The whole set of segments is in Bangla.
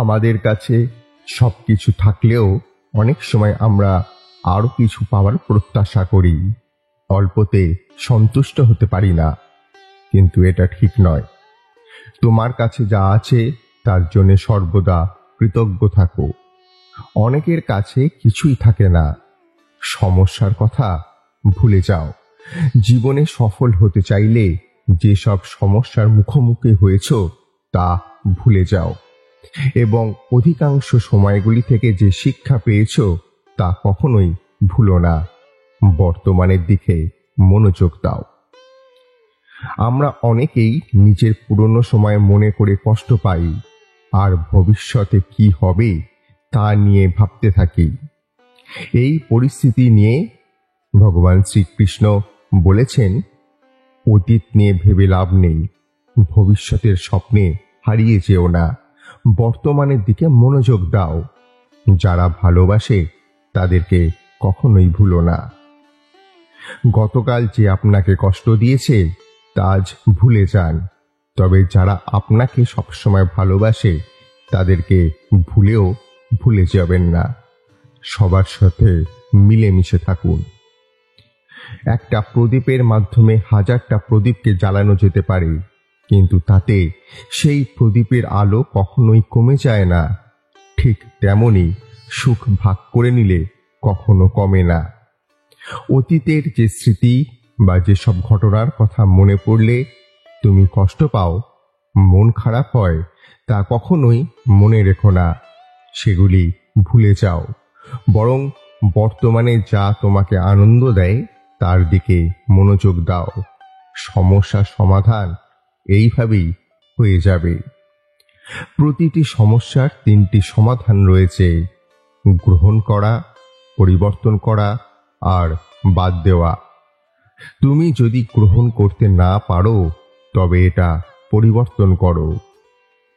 আমাদের কাছে সবকিছু থাকলেও অনেক সময় আমরা আরো কিছু পাওয়ার প্রত্যাশা করি, অল্পতে সন্তুষ্ট হতে পারি না। কিন্তু এটা ঠিক নয়। তোমার কাছে যা আছে তার জন্য সর্বদা কৃতজ্ঞ থাকো। অনেকের কাছে কিছুই থাকে না। সমস্যার কথা ভুলে যাও। জীবনে সফল হতে চাইলে যেসব সমস্যার মুখোমুখি হয়েছ তা ভুলে যাও এবং অধিকাংশ সময়গুলি থেকে যে শিক্ষা পেয়েছ তা কখনোই ভুলো না। বর্তমানের দিকে মনোযোগ দাও। আমরা অনেকেই নিজের পুরনো সময় মনে করে কষ্ট পাই আর ভবিষ্যতে কি হবে তা নিয়ে ভাবতে থাকি। এই পরিস্থিতি নিয়ে ভগবান শ্রীকৃষ্ণ বলেছেন, অতীত নিয়ে ভেবে লাভ নেই, ভবিষ্যতের স্বপ্নে হারিয়ে যেও না, বর্তমানের দিকে মনোযোগ দাও। যারা ভালোবাসে তাদেরকে কখনোই ভুলো না। গতকাল যে আপনাকে কষ্ট দিয়েছে তা আজ ভুলে যান, তবে যারা আপনাকে সবসময় ভালোবাসে তাদেরকে ভুলেও ভুলে যাবেন না। সবার সাথে মিলেমিশে থাকুন। একটা প্রদীপের মাধ্যমে হাজারটা প্রদীপকে জ্বালানো যেতে পারে, কিন্তু তাতে সেই প্রদীপের আলো কখনোই কমে যায় না। ঠিক তেমনি সুখ ভাগ করে নিলে কখনো কমে না। অতীতের যে স্মৃতি বা যেসব ঘটনার কথা মনে পড়লে তুমি কষ্ট পাও, মন খারাপ হয়, তা কখনোই মনে রেখো না। সেগুলি ভুলে যাও। বরং বর্তমানে যা তোমাকে আনন্দ দেয় তার দিকে মনোযোগ দাও। সমস্যার সমাধান এইভাবেই হয়ে যাবে। প্রতিটি সমস্যার 3টি সমাধান রয়েছে: গ্রহণ করা, পরিবর্তন করা আর বাদ দেওয়া। তুমি যদি গ্রহণ করতে না পারো তবে এটা পরিবর্তন করো।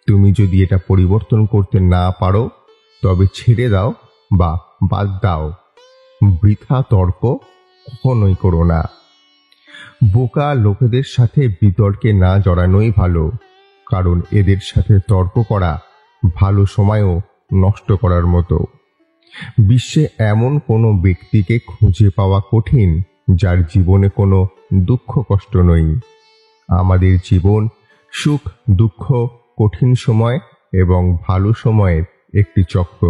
তুমি যদি এটা পরিবর্তন করতে না পারো তবে ছেড়ে দাও বা বাদ দাও। বৃথা তর্ক কখনোই করো না। বোকা লোকেদের সাথে বিতর্কে না জড়ানোই ভালো, কারণ এদের সাথে তর্ক করা ভালো সময়ও নষ্ট করার মতো। বিশ্বে এমন কোনো ব্যক্তিকে খুঁজে পাওয়া কঠিন যার জীবনে কোনো দুঃখ কষ্ট নেই। আমাদের জীবন সুখ, দুঃখ, কঠিন সময় এবং ভালো সময়ের একটি চক্র।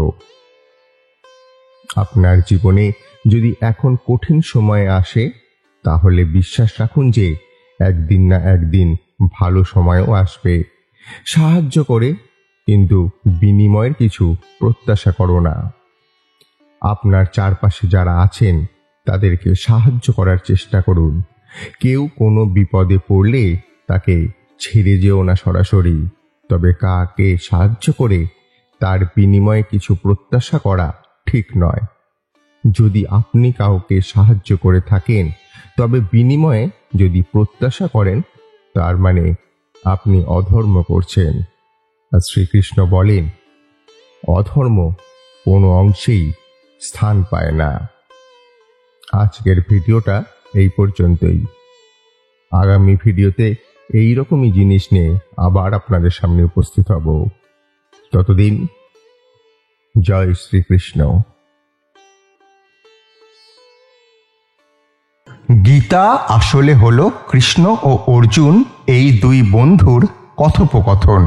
আপনার জীবনে যদি এখন কঠিন সময় আসে তাহলে বিশ্বাস রাখুন যে একদিন না একদিন ভালো সময়ও আসবে। সাহায্য করে, কিন্তু বিনিময়ের কিছু প্রত্যাশা করো না। আপনার চারপাশে যারা আছেন তাদেরকে সাহায্য করার চেষ্টা করুন। কেউ কোনো বিপদে পড়লে তাকে ছেড়ে যেও না সরাসরি, তবে কাকে সাহায্য করে তার বিনিময়ে কিছু প্রত্যাশা করা ঠিক নয়। যদি আপনি কাউকে সাহায্য করে থাকেন তবে বিনিময়ে যদি প্রত্যাশা করেন তার মানে আপনি অধর্ম করছেন। আর শ্রীকৃষ্ণ বলেন, অধর্ম কোনো অংশেই স্থান পায় না। আজকের ভিডিওটা এই পর্যন্তই। আগামী ভিডিওতে এইরকমই জিনিস নিয়ে আবার আপনাদের সামনে উপস্থিত হব। ততদিন জয় শ্রীকৃষ্ণ। গীতা আসলে হলো কৃষ্ণ ও অর্জুন এই দুই বন্ধুর কথোপকথন।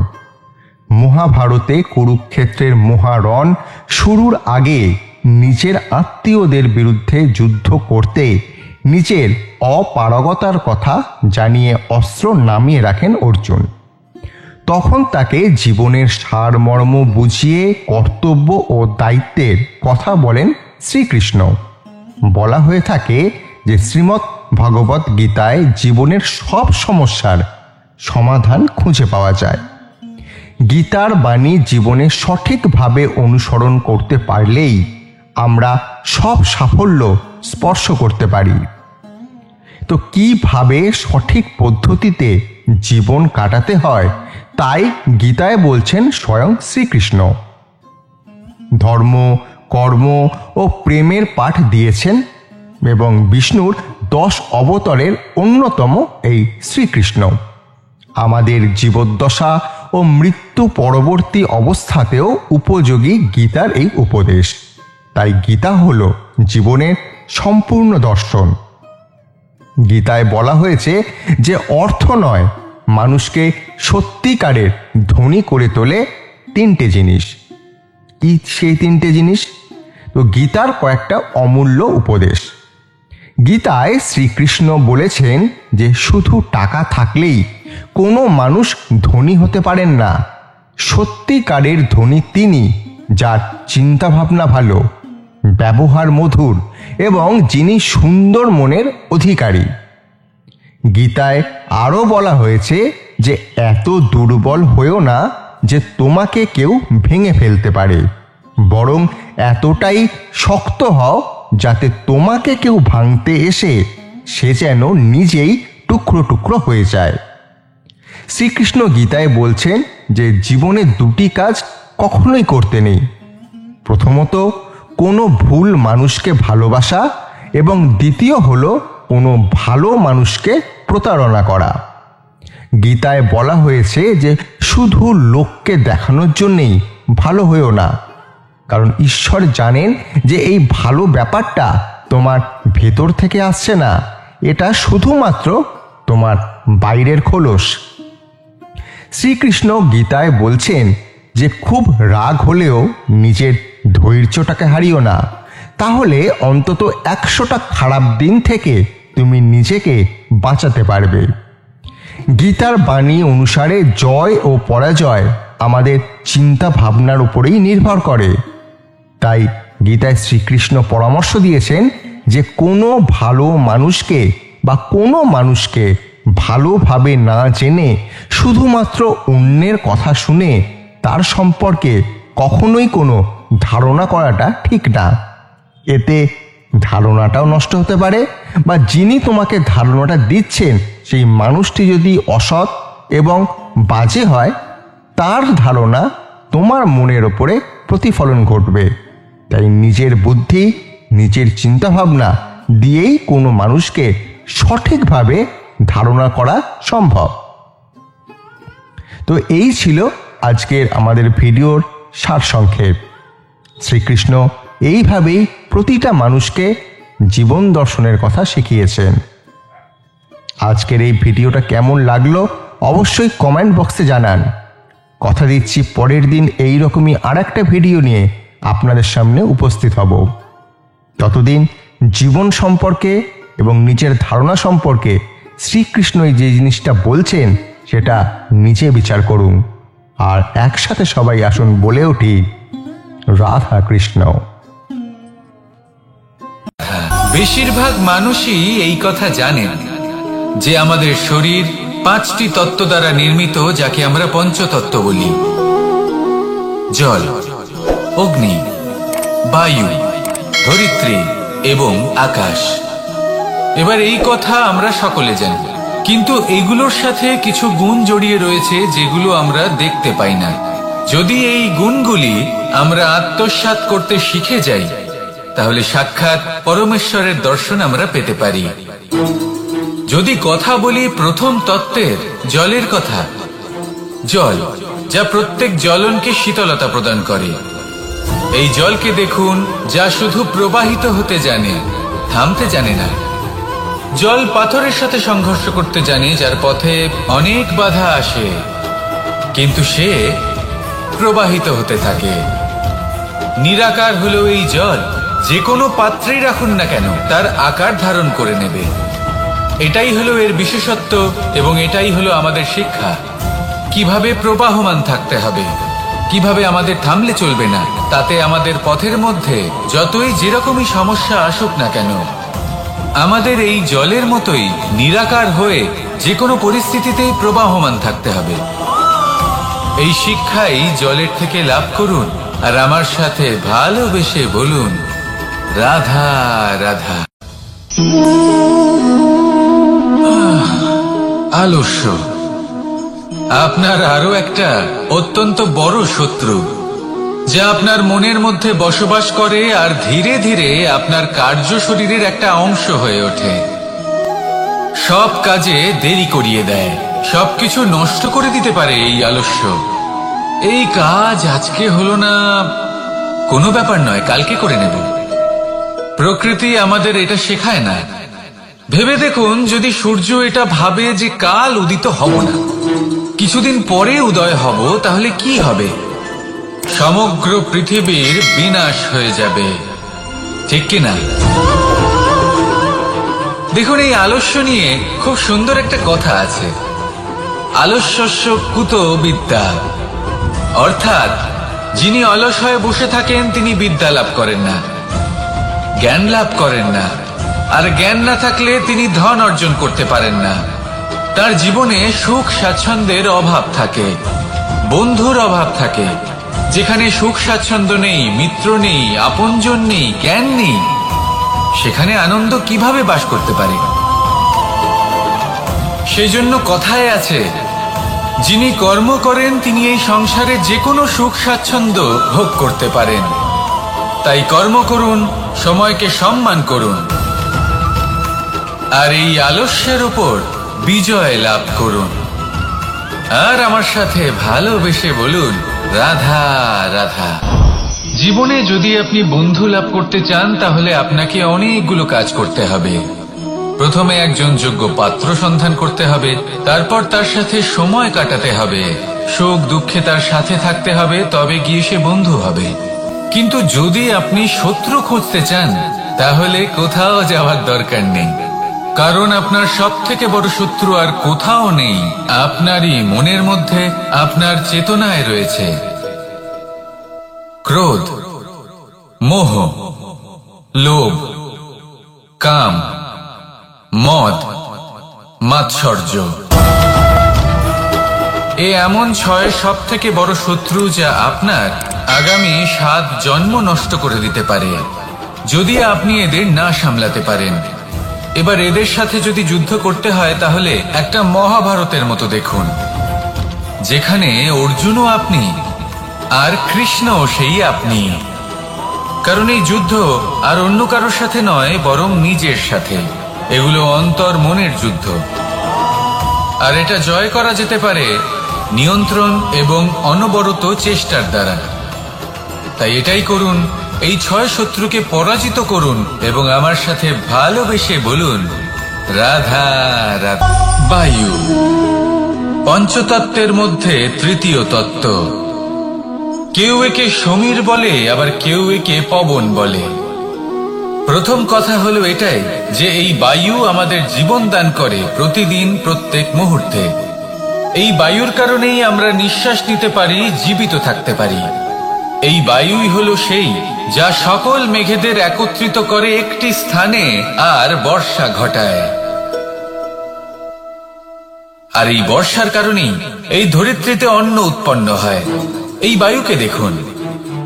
মহাভারতে কুরুক্ষেত্রের মহারণ শুরুর আগে নিজের আত্মীয়দের বিরুদ্ধে যুদ্ধ করতে নিজের অপারগতার কথা জানিয়ে অস্ত্র নামিয়ে রাখেন অর্জুন। তখন তাকে জীবনের সারমর্ম বুঝিয়ে কর্তব্য ও দায়িত্বের কথা বলেন শ্রীকৃষ্ণ। বলা হয়ে থাকে যে শ্রীমদ্ ভগবত গীতায় জীবনের সব সমস্যার সমাধান খুঁজে পাওয়া যায়। গীতার বাণী জীবনে সঠিকভাবে অনুসরণ করতে পারলেই আমরা সব সাফল্য স্পর্শ করতে পারি। তো কিভাবে সঠিক পদ্ধতিতে জীবন কাটাতে হয় তাই গীতায় বলছেন স্বয়ং শ্রীকৃষ্ণ। ধর্ম, কর্ম ও প্রেমের পাঠ দিয়েছেন এবং বিষ্ণুর 10 অবতারের অন্যতম এই শ্রীকৃষ্ণ। আমাদের জীবদ্দশা ও ও মৃত্যু পরবর্তী অবস্থাতেও উপযোগী গীতার এই উপদেশ। তাই গীতা হল জীবনের সম্পূর্ণ দর্শন। গীতায় বলা হয়েছে যে অর্থ নয়, মানুষকে সত্যিকারের ধনী করে তোলে তিনটে জিনিস। কি সেই তিনটে জিনিস? তো গীতার কয়েকটা অমূল্য উপদেশ। গীতায় শ্রীকৃষ্ণ বলেছেন যে শুধু টাকা থাকলেই কোনো মানুষ ধনী হতে পারেন না। সত্যিকারের ধনী তিনি যার চিন্তাভাবনা ভালো, ব্যবহার মধুর এবং যিনি সুন্দর মনের অধিকারী। গীতায় আরও বলা হয়েছে যে এত দুর্বল হয়েও না যে তোমাকে কেউ ভেঙে ফেলতে পারে, বরং এতটাই শক্ত হও যাতে তোমাকে কেউ ভাঙতে এসে সে যেন নিজেই টুকরো টুকরো হয়ে যায়। শ্রীকৃষ্ণ গীতায় বলছেন যে জীবনে দুটি কাজ কখনোই করতে নেই। প্রথমত, কোনো ভুল মানুষকে ভালোবাসা, এবং দ্বিতীয় হলো কোনো ভালো মানুষকে প্রতারণা করা। গীতায় বলা হয়েছে যে শুধু লোককে দেখানোর জন্যেই ভালো হয়েও না, কারণ ঈশ্বর জানেন যে এই ভালো ব্যাপারটা তোমার ভেতর থেকে আসছে না, এটা শুধুমাত্র তোমার বাইরের খোলস। শ্রীকৃষ্ণ গীতায় বলছেন যে খুব রাগ হলেও নিজের ধৈর্যটাকে হারিও না, তাহলে অন্তত 100টা খারাপ দিন থেকে তুমি নিজেকে বাঁচাতে পারবে। গীতার বাণী অনুসারে জয় ও পরাজয় আমাদের চিন্তা ভাবনার উপরেই নির্ভর করে। তাই গীতায় শ্রীকৃষ্ণ পরামর্শ দিয়েছেন যে কোনো ভালো মানুষকে বা কোনো মানুষকে ভালোভাবে না জেনে শুধুমাত্র অন্যের কথা শুনে তার সম্পর্কে কখনোই কোনো ধারণা করাটা ঠিক না। এতে ধারণাটাও নষ্ট হতে পারে, বা যিনি তোমাকে ধারণাটা দিচ্ছেন সেই মানুষটি যদি অসৎ এবং বাজে হয়, তার ধারণা তোমার মনের ওপরে প্রতিফলন ঘটবে। তাই নিজের বুদ্ধি, নিজের চিন্তাভাবনা দিয়েই কোনো মানুষকে সঠিকভাবে ধারণা করা সম্ভব। তো এই ছিল আজকের আমাদের ভিডিওর সারসংক্ষেপ। শ্রীকৃষ্ণ এইভাবেই প্রতিটা মানুষকে জীবন দর্শনের কথা শিখিয়েছেন। আজকের এই ভিডিওটা কেমন লাগলো অবশ্যই কমেন্ট বক্সে জানান। কথা দিচ্ছি পরের দিন এই রকমই আরেকটা ভিডিও নিয়ে আপনাদের সামনে উপস্থিত হব। ততদিন জীবন সম্পর্কে এবং নিজের ধারণা সম্পর্কে শ্রীকৃষ্ণ যে জিনিসটা বলছেন সেটা নিজে বিচার করুন। আর একসাথে সবাই আসুন বলে উঠি, রাধা কৃষ্ণ। বেশিরভাগ মানুষই এই কথা জানেন যে আমাদের শরীর 5টি তত্ত্ব দ্বারা নির্মিত, যাকে আমরা পঞ্চতত্ত্ব বলি: জল, অগ্নি, বায়ু, ধরিত্রী এবং আকাশ। এবার এই কথা আমরা সকলে জানি, কিন্তু এগুলোর সাথে কিছু গুণ জড়িয়ে রয়েছে যেগুলো আমরা দেখতে পাই না। যদি এই গুণগুলি আমরা আত্মসাৎ করতে শিখে যাই, তাহলে সাক্ষাৎ পরমেশ্বরের দর্শন আমরা পেতে পারি। যদি কথা বলি প্রথম তত্ত্বের, জলের কথা, জল যা প্রত্যেক জ্বলনকে শীতলতা প্রদান করে। এই জলকে দেখুন, যা শুধু প্রবাহিত হতে জানে, থামতে জানে না। জল পাথরের সাথে সংঘর্ষ করতে জানে, যার পথে অনেক বাধা আসে, কিন্তু সে প্রবাহিত হতে থাকে। নিরাকার হলো এই জল, যে কোনো পাত্রেই রাখুন না কেন তার আকার ধারণ করে নেবে। এটাই হলো এর বিশেষত্ব এবং এটাই হলো আমাদের শিক্ষা। কিভাবে প্রবাহমান থাকতে হবে, কিভাবে আমাদের থামলে চলবে না, তাতে আমাদের পথের মধ্যে যতই যেরকমই সমস্যা আসুক না কেন, আমাদের এই জলের মতোই নিরাকার হয়ে যে কোনো পরিস্থিতিতেই প্রবাহমান থাকতে হবে। এই শিক্ষাই জলের থেকে লাভ করুন, আর আমার সাথে ভালোবেসে বলুন, রাধা রাধা। আলস্য আপনার আরো একটা অত্যন্ত বড় শত্রু, যা আপনার মনের মধ্যে বসবাস করে আর ধীরে ধীরে আপনার কার্য শরীরের একটা অংশ হয়ে ওঠে। সব কাজে দেরি করিয়ে দেয়, সবকিছু নষ্ট করে দিতে পারে এই আলস্য। এই কাজ আজকে হলো না, কোনো ব্যাপার নয়, কালকে করে নেব। প্রকৃতি আমাদের এটা শেখায় না। ভেবে দেখুন, যদি সূর্য এটা ভাবে যে কাল উদিত হব না, কিছুদিন পরে উদয় হব, তাহলে কি হবে? সমগ্র পৃথিবীর বিনাশ হয়ে যাবে, ঠিক কিনা? দেখুন, এই আলস্য নিয়ে খুব সুন্দর একটা কথা আছে, আলস্যস্য কুত বিদ্যা। অর্থাৎ যিনি অলস হয়ে বসে থাকেন তিনি বিদ্যা লাভ করেন না, জ্ঞান লাভ করেন না, আর জ্ঞান না থাকলে তিনি ধন অর্জন করতে পারেন না। তার জীবনে সুখ স্বাচ্ছন্দ্যের অভাব থাকে, বন্ধুর অভাব থাকে। যেখানে সুখ স্বাচ্ছন্দ্য নেই, মিত্র নেই, আপনজন নেই, জ্ঞান নেই, সেখানে আনন্দ কিভাবে বাস করতে পারে? সেই জন্য কথায় আছে, যিনি কর্ম করেন তিনি এই সংসারে যে কোনো সুখ স্বাচ্ছন্দ্য ভোগ করতে পারেন। তাই কর্ম করুন, সময়কে সম্মান করুন, আর এই আলস্যের উপর বিজয় লাভ করুন। আর আমার সাথে ভালোবেসে বলুন, রাধা রাধা। জীবনে যদি আপনি বন্ধু লাভ করতে চান, তাহলে আপনাকে অনেকগুলো কাজ করতে হবে। প্রথমে একজন যোগ্য পাত্র সন্ধান করতে হবে, তারপর তার সাথে সময় কাটাতে হবে, সুখ দুঃখে তার সাথে থাকতে হবে, তবে গিয়ে সে বন্ধু হবে। কিন্তু যদি আপনি শত্রু খুঁজতে চান, তাহলে কোথাও যাওয়ার দরকার নেই, কারণ আপনার সব থেকে বড় শত্রু আর কোথাও নেই, আপনারই মনের মধ্যে, আপনার চেতনায় রয়েছে। ক্রোধ, মোহ, লোভ, কাম, মদ, মাৎসর্য, এ এমন 6 সব থেকে বড় শত্রু যা আপনার আগামী 7 জন্ম নষ্ট করে দিতে পারে, যদি আপনি এদের না সামলাতে পারেন। এবার এদের সাথে যদি যুদ্ধ করতে হয়, তাহলে একটা মহাভারতের মতো দেখুন, যেখানে অর্জুনও আপনি আর কৃষ্ণও সেই আপনি। কারণ এই যুদ্ধ আর অন্য কারোর সাথে নয়, বরং নিজের সাথে। এগুলো অন্তর মনের যুদ্ধ, আর এটা জয় করা যেতে পারে নিয়ন্ত্রণ এবং অনবরত চেষ্টার দ্বারা। তাই এটাই করুন, এই 6 শত্রুকে পরাজিত করুন এবং আমার সাথে ভালোবেসে বলুন, রাধা রাধা। বায়ু পঞ্চতত্ত্বের মধ্যে তৃতীয় তত্ত্ব। কেউ একে সমীর বলে, আবার কেউ একে পবন বলে। প্রথম কথা হলো এটাই যে এই বায়ু আমাদের জীবন দান করে প্রতিদিন, প্রত্যেক মুহূর্তে। এই বায়ুর কারণেই আমরা নিঃশ্বাস নিতে পারি, জীবিত থাকতে পারি। এই বায়ুই হলো সেই যা সকল মেঘেদের একত্রিত করে একটি স্থানে আর বর্ষা ঘটায়। আর এই বর্ষার কারণেই এই ধরিত্রীতে অন্ন উৎপন্ন হয়। এই বায়ুকে দেখুন,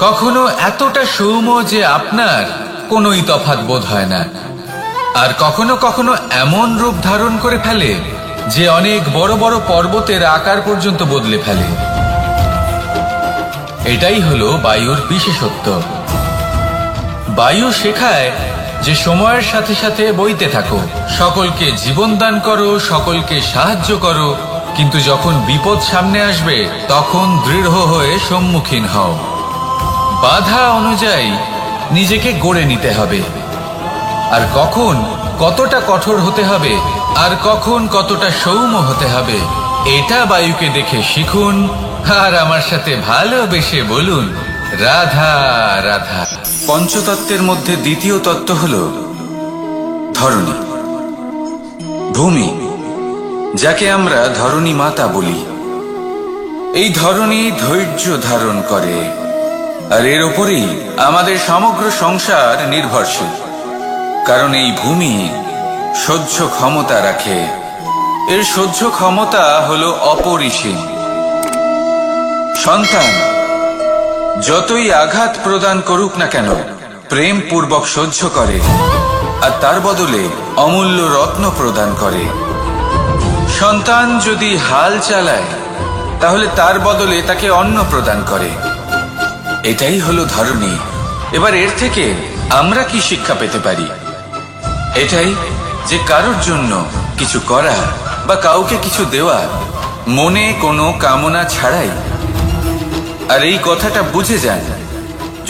কখনো এতটা সৌম্য যে আপনার কোনোই তফাৎ বোধ হয় না, আর কখনো কখনো এমন রূপ ধারণ করে ফেলে যে অনেক বড় বড় পর্বতের আকার পর্যন্ত বদলে ফেলে। এটাই হলো বায়ুর বিশেষত্ব। বায়ু শেখায় যে সময়ের সাথে সাথে বইতে থাকো, সকলকে জীবন দান করো, সকলকে সাহায্য করো, কিন্তু যখন বিপদ সামনে আসবে তখন দৃঢ় হয়ে সম্মুখীন হও। বাধা অনুযায়ী নিজেকে গড়ে নিতে হবে, আর কখন কতটা কঠোর হতে হবে আর কখন কতটা সৌম্য হতে হবে, এটা বায়ুকে দেখে শিখুন। আর আমার সাথে ভালোবেসে বলুন, রাধা রাধা। পঞ্চতত্ত্বের মধ্যে দ্বিতীয় তত্ত্ব হল ধরণী, ভূমি, যাকে আমরা ধরণী মাতা বলি। এই ধরণী ধৈর্য ধারণ করে, আর এর উপরেই আমাদের সমগ্র সংসার নির্ভরশীল। কারণ এই ভূমি সহ্য ক্ষমতা রাখে, এর সহ্য ক্ষমতা হলো অপরিসীম। সন্তান যতই আঘাত প্রদান করুক না কেন, প্রেম পূর্বক সহ্য করে, আর তার বদলে অমূল্য রত্ন প্রদান করে। সন্তান যদি হাল চালায়, তাহলে তার বদলে তাকে অন্ন প্রদান করে। এটাই হলো ধরণী। এবার এর থেকে আমরা কি শিক্ষা পেতে পারি? এটাই যে কারোর জন্য কিছু করা বা কাউকে কিছু দেওয়া মনে কোনো কামনা ছাড়াই। আর এই কথাটা বুঝে যান,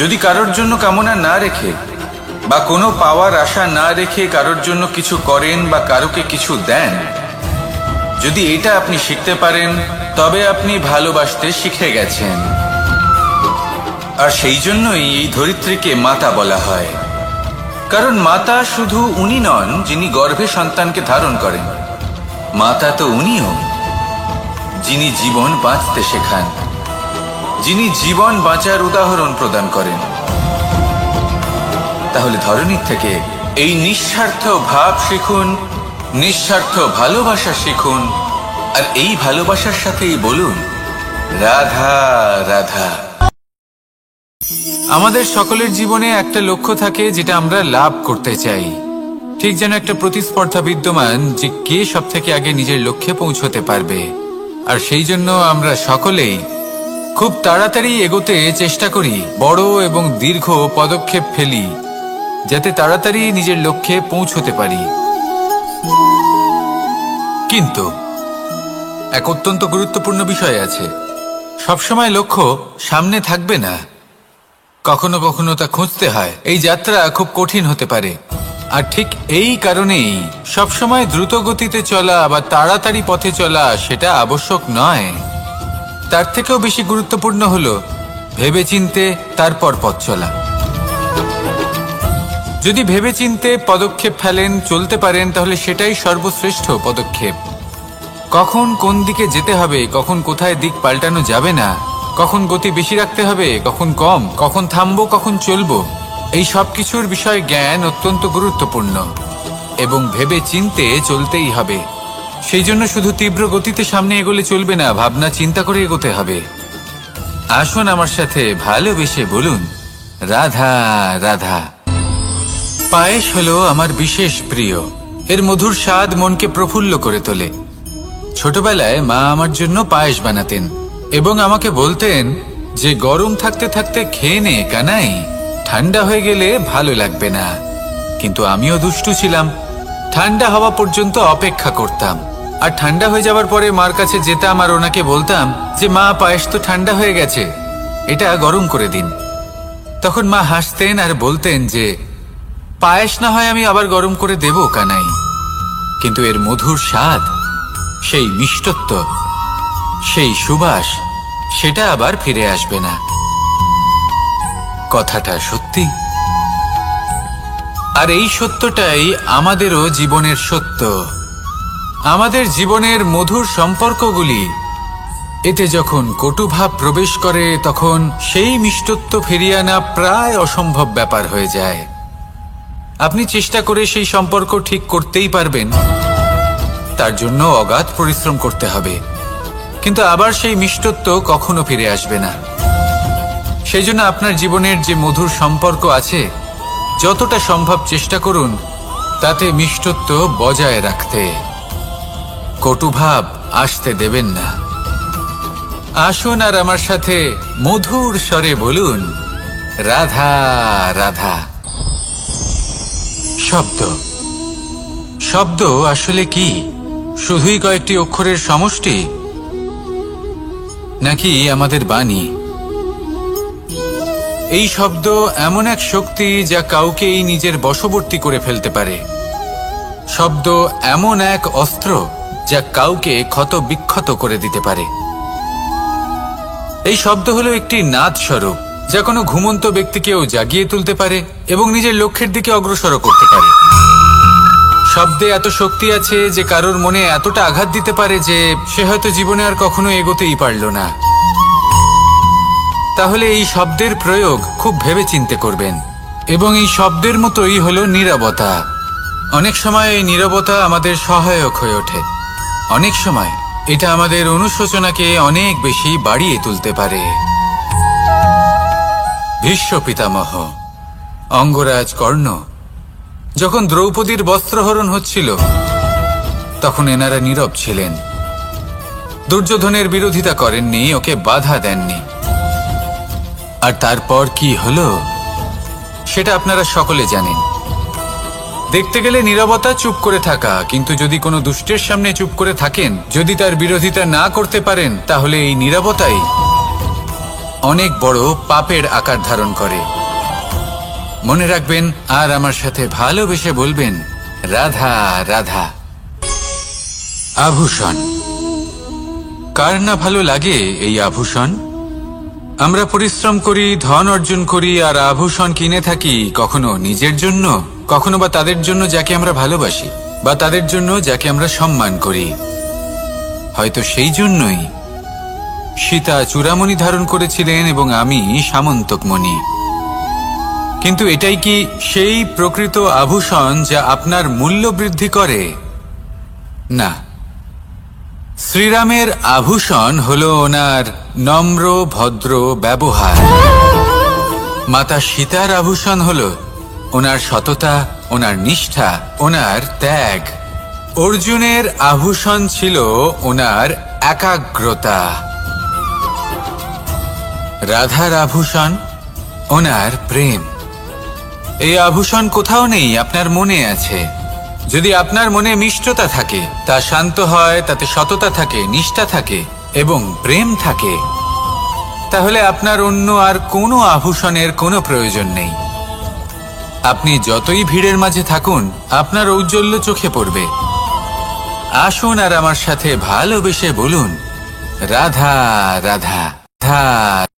যদি কারোর জন্য কামনা না রেখে বা কোনো পাওয়ার আশা না রেখে কারোর জন্য কিছু করেন বা কারোকে কিছু দেন, যদি এটা আপনি শিখতে পারেন তবে আপনি ভালোবাসতে শিখে গেছেন। আর সেই জন্যই এই ধরিত্রীকে মাতা বলা হয়, কারণ মাতা শুধু উনি নন যিনি গর্ভে সন্তানকে ধারণ করেন, মাতা তো উনিও যিনি জীবন বাঁচতে শেখান, যিনি জীবন বাঁচার উদাহরণ প্রদান করেন। তাহলে ধরনীর থেকে এই নিঃস্বার্থ ভাব শিখুন, নিঃস্বার্থ ভালোবাসা শিখুন, আর এই ভালোবাসার সাথেই বলুন রাধা রাধা। আমাদের সকলের জীবনে একটা লক্ষ্য থাকে যেটা আমরা লাভ করতে চাই, ঠিক যেন একটা প্রতিস্পর্ধা বিদ্যমান যে কে সব থেকে আগে নিজের লক্ষ্যে পৌঁছতে পারবে। আর সেই জন্য আমরা সকলেই খুব তাড়াতাড়ি এগোতে চেষ্টা করি, বড় এবং দীর্ঘ পদক্ষেপ ফেলি যাতে তাড়াতাড়ি নিজের লক্ষ্যে পৌঁছতে পারি। কিন্তু এক অত্যন্ত গুরুত্বপূর্ণ বিষয় আছে, সবসময় লক্ষ্য সামনে থাকবে না, কখনো কখনো তা খুঁজতে হয়। এই যাত্রা খুব কঠিন হতে পারে, আর ঠিক এই কারণেই সবসময় দ্রুত গতিতে চলা বা তাড়াতাড়ি পথে চলা সেটা আবশ্যক নয়। তার থেকেও বেশি গুরুত্বপূর্ণ হলো ভেবেচিন্তে তারপর পথ চলা। যদি ভেবেচিন্তে পদক্ষেপ ফেলেন, চলতে পারেন, তাহলে সেটাই সর্বশ্রেষ্ঠ পদক্ষেপ। কখন কোন দিকে যেতে হবে, কখন কোথায় দিক পাল্টানো যাবে না, কখন গতি বেশি রাখতে হবে, কখন কম, কখন থামবো, কখন চলবো, এই সব কিছুর বিষয়ে জ্ঞান অত্যন্ত গুরুত্বপূর্ণ এবং ভেবে চিন্তে চলতেই হবে। সেই জন্য শুধু তীব্র গতিতে সামনে এগোলে চলবে না, ভাবনা চিন্তা করে এগোতে হবে। আসুন আমার সাথে ভালোবেসে বলুন রাধা রাধা। পায়েস হলো আমার বিশেষ প্রিয়, এর মধুর স্বাদ মনকে প্রফুল্ল করে তোলে। ছোটবেলায় মা আমার জন্য পায়েস বানাতেন এবং আমাকে বলতেন যে গরম থাকতে থাকতে খেয়ে নে কানাই, ঠান্ডা হয়ে গেলে ভালো লাগবে না। কিন্তু আমিও দুষ্টু ছিলাম, ঠান্ডা হওয়া পর্যন্ত অপেক্ষা করতাম, আর ঠান্ডা হয়ে যাবার পরে মার কাছে যেতাম আর ওনাকে বলতাম যে মা, পায়েস তো ঠান্ডা হয়ে গেছে, এটা গরম করে দিন। তখন মা হাসতেন আর বলতেন যে পায়েস না হয় আমি আবার গরম করে দেব কানাই, কিন্তু এর মধুর স্বাদ, সেই মিষ্টত্ব, সেই সুবাস, সেটা আবার ফিরে আসবে না। কথাটা সত্যি, আর এই সত্যটাই আমাদেরও জীবনের সত্য। আমাদের জীবনের মধুর সম্পর্কগুলি, এতে যখন কটুভাব প্রবেশ করে তখন সেই মিষ্টত্ব ফিরিয়ে আনা প্রায় অসম্ভব ব্যাপার হয়ে যায়। আপনি চেষ্টা করে সেই সম্পর্ক ঠিক করতেই পারবেন, তার জন্য অগাধ পরিশ্রম করতে হবে, কিন্তু আবার সেই মিষ্টত্ব কখনো ফিরে আসবে না। সেই জন্য আপনার জীবনের যে মধুর সম্পর্ক আছে, যতটা সম্ভব চেষ্টা করুন তাতে মিষ্টত্ব বজায় রাখতে। কটুভাব আসতে দেবেন না। আসুন আর আমার সাথে মধুর স্বরে বলুন রাধা রাধা। শব্দ, শব্দ আসলে কি? শুধুই কয়েকটি অক্ষরের সমষ্টি, নাকি আমাদের বাণী? এই শব্দ এমন এক শক্তি যা কাউকেই নিজের বশবর্তী করে ফেলতে পারে। শব্দ এমন এক অস্ত্র যা কাউকে ক্ষত বিক্ষত করে দিতে পারে। এই শব্দ হলো একটি নাদ স্বরূপ যা কোনো ঘুমন্ত ব্যক্তিকেও জাগিয়ে তুলতে পারে এবং নিজের লক্ষ্যের দিকে অগ্রসর করতে পারে। শব্দে এত শক্তি আছে যে কারোর মনে এতটা আঘাত দিতে পারে যে সে হয়তো জীবনে আর কখনো এগোতেই পারল না। তাহলে এই শব্দের প্রয়োগ খুব ভেবেচিন্তে করবেন। এবং এই শব্দের মতোই হলো নীরবতা। অনেক সময় এই নীরবতা আমাদের সহায়ক হয়ে ওঠে, অনেক সময় এটা আমাদের অনুশোচনাকে অনেক বেশি বাড়িয়ে তুলতে পারে। ভীষ্ম পিতামহ, অঙ্গরাজ কর্ণ যখন দ্রৌপদীর বস্ত্রহরণ হচ্ছিল তখন এনারা নীরব ছিলেন, দুর্যোধনের বিরোধিতা করেননি, ওকে বাধা দেননি। আর তারপর কি হলো সেটা আপনারা সকলে জানেন। দেখতে গেলে নীরবতা চুপ করে থাকা, কিন্তু যদি কোনো দুষ্টের সামনে চুপ করে থাকেন, যদি তার বিরোধিতা না করতে পারেন, তাহলে এই নীরবতাই অনেক বড় পাপের আকার ধারণ করে। মনে রাখবেন, আর আমার সাথে ভালোবেসে বলবেন, রাধা রাধা। আভূষণ, কার না ভালো লাগে এই আভূষণ? আমরা পরিশ্রম করি, ধন অর্জন করি, আর আভূষণ কিনে থাকি, কখনো নিজের জন্য, কখনো বা তাদের জন্য যাকে আমরা ভালোবাসি, বা তাদের জন্য যাকে আমরা সম্মান করি। হয়তো সেই জন্যই সীতা চূড়ামণি ধারণ করেছিলেন এবং আমি সামন্তকমণি। কিন্তু এটাই কি সেই প্রকৃত আভূষণ যা আপনার মূল্য বৃদ্ধি করে? না। শ্রীরামের আভূষণ হলো ওনার নম্র ভদ্র ব্যবহার। মাতা সীতার আভূষণ হলো ওনার সততা, ওনার নিষ্ঠা, ওনার ত্যাগ। অর্জুনের আভূষণ ছিল ওনার একাগ্রতা। রাধার আভূষণ ওনার প্রেম। এই আভূষণ কোথাও নেই, আপনার মনে আছে। যদি আপনার মনে মিষ্টতা থাকে, তা শান্ত হয়, তাতে সততা থাকে, নিষ্ঠা থাকে এবং প্রেম থাকে, তাহলে আপনার অন্য আর কোনো আভূষণের কোনো প্রয়োজন নেই। আপনি যতই ভিড়ের মাঝে থাকুন, আপনার ঔজ্জ্বল্য চোখে পড়বে। আসুন আর আমার সাথে ভালোবেসে বলুন, রাধা রাধা রাধা।